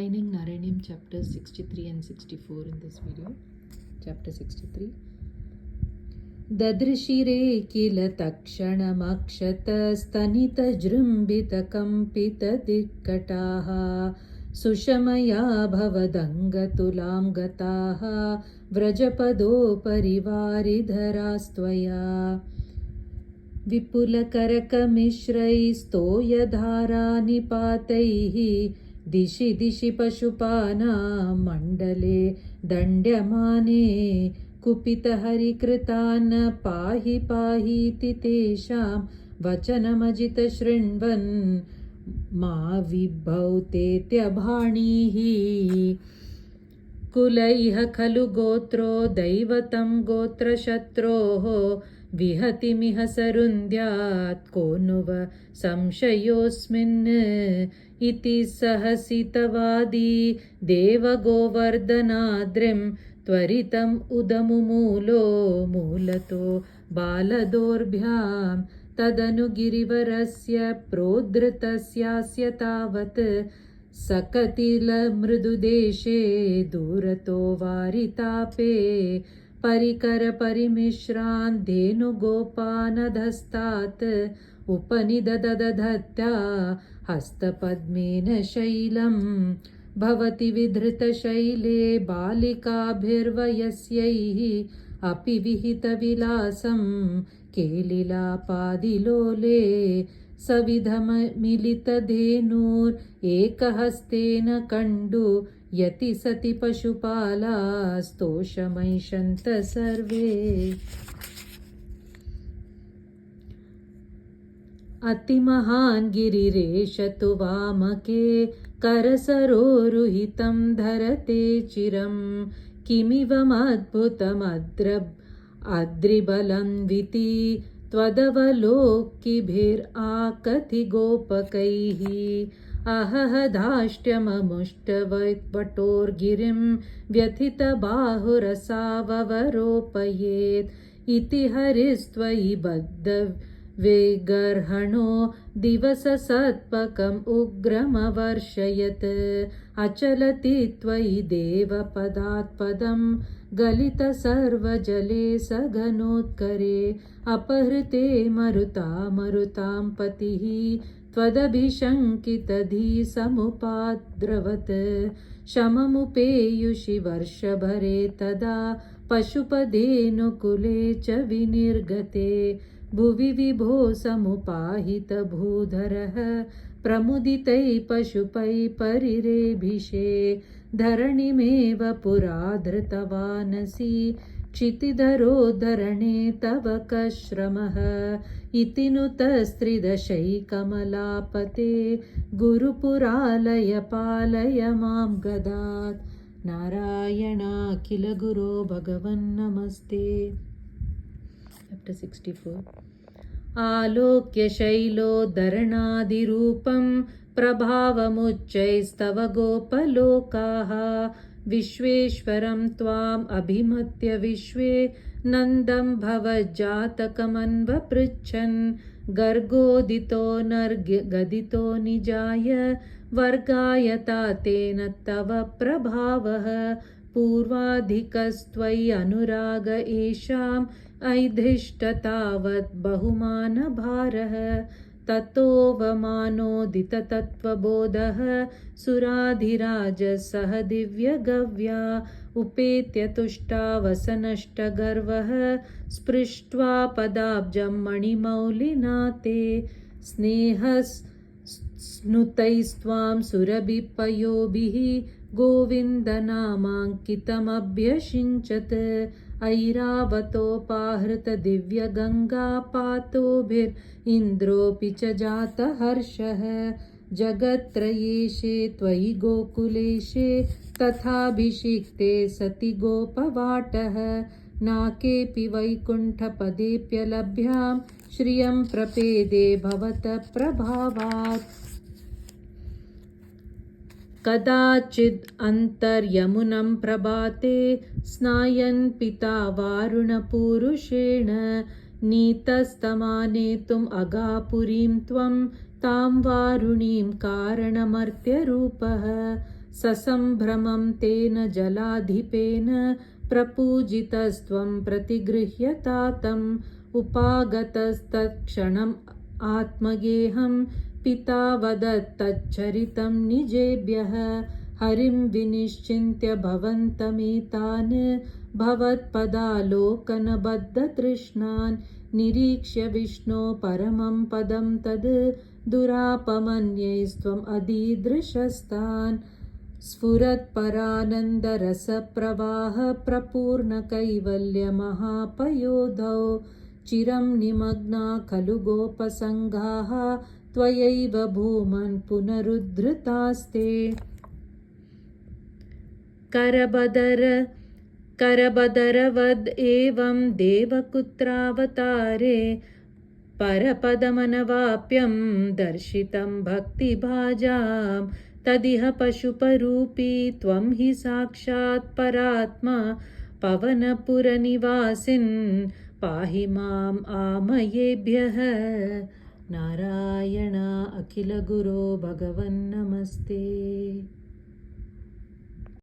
Explaining Naraniam chapters 63 and 64 in this video. Chapter 63. Dadrishire kila takshanamakshatastanitajrumbitakampitatdikkataha sushamaya bhavadangatulam gataha vrajapado parivaridharastvaya विपुलकरकमिश्रैस्तोयधारानिपातैः दिशि दिशि पशुपानां मण्डले दण्ड्यमाने कुपितहरिकृतान् पाहि पाहीति तेषां वचनमजितशृण्वन् मा विभौ तेत्यभाणीः कुलैः खलु गोत्रो दैवतं गोत्रशत्रोः विहतिमिह सरुन्द्यात् को नु व संशयोऽस्मिन् इति सहसितवादी देवगोवर्धनाद्रिं त्वरितम् उदमुमूलो मूलतो बालदोर्भ्यां तदनु गिरिवरस्य प्रोद्धृतस्यास्य तावत् सकतिलमृदुदेशे दूरतो वारितापे परिकरपरिमिश्रान् धेनुगोपानधस्तात् उपनिददधत्या हस्तपद्मेन शैलं भवति विधृतशैले बालिकाभिर्वयस्यैः अपि विहितविलासं केलिलापादिलोले सविधमिलितधेनुर्एकहस्तेन कण्डु यति सति पशुपालास्तोषमैषन्त सर्वे अतिमहान् गिरिरेश तु वामके करसरोरुहितं धरते चिरं किमिवमद्भुतमद्रिबलन्विति त्वदवलोकिभिराकथिगोपकैः अहह धाष्ट्यममुष्टवटोर्गिरिं व्यथितबाहुरसावरोपयेत् इति हरिस्त्वयि बद्धवेगर्हणो दिवससत्पकम् उग्रमवर्षयत् अचलति त्वयि देवपदात्पदं गलितसर्वजले सघनोत्करे अपहृते मरुतां पतिः त्वदभिशङ्कितधीसमुपाद्रवत् शममुपेयुषि वर्षभरे तदा पशुपदेनुकुले च विनिर्गते भुवि विभो समुपाहितभूधरः प्रमुदितैः पशुपैः परिरेभिषे धरणिमेव पुरा धृतवानसि क्षितिधरोद्धरणे तव कश्रमः इति नुतस्त्रिदशैकमलापते गुरुपुरालय पालय मां गदात् नारायणाखिल गुरो भगवन् नमस्ते. Chapter 64. आलोक्य शैलोद्धरणादिरूपं प्रभावमुच्चैस्तव गोपलोकाः विश्वेश्वरं त्वाम् अभिमत्य विश्वे नन्दं भवज्जातकमन्वपृच्छन् गर्गोदितो नर्गदितो निजाय वर्गायता तेन तव प्रभावः पूर्वाधिकस्त्वयि अनुराग एषाम् ऐधिष्ठतावत् बहुमानभारः ततोऽवमानोदिततत्त्वबोधः सुराधिराजः सह दिव्यगव्या उपेत्य तुष्टावसनष्टगर्वः स्पृष्ट्वा पदाब्जं मणिमौलिना ते स्नेहस्नुतैस्त्वां सुरभिपयोभिः गोविन्दनामाङ्कितमभ्यषिञ्चत् ऐरावतोपाहृतदिव्यगङ्गा पातोभिरिन्द्रोऽपि च जातहर्षः जगत्त्रयेशे त्वयि गोकुलेशे तथाभिषिक्ते सति गोपवाटः नाकेऽपि वैकुण्ठपदेऽप्यलभ्यां श्रियं प्रपेदे भवतः प्रभावात् कदाचिद् अन्तर्यमुनं प्रभाते स्नायन् पिता वारुणपूरुषेण नीतस्तमानेतुम् अगापुरीं त्वं तां वारुणीं कारणमर्त्यरूपः ससम्भ्रमं तेन जलाधिपेन प्रपूजितस्त्वं प्रतिगृह्यतातम् उपागतस्तत्क्षणम् आत्मगेहं पिता वदत्तच्चरितं निजेभ्यः हरिं विनिश्चिन्त्य भवन्तमेतान् भवत्पदालोकनबद्धतृष्णान् निरीक्ष्य विष्णो परमं पदं तद् दुरापमन्यैस्त्वम् अदीदृशस्तान् स्फुरत्परानन्दरसप्रवाह प्रपूर्णकैवल्यमहापयोधौ चिरं निमग्ना खलु गोपसङ्घाः त्वयैव भूमन् पुनरुद्धृतास्ते करबदरवद् एवं देवकुत्रावतारे परपदमनवाप्यं दर्शितं भक्तिभाजां तदिह पशुपरूपी त्वं हि साक्षात् परात्मा पवनपुरनिवासिन् पाहि माम् आमयेभ्यः नारायण अखिलगुरो भगवन् नमस्ते।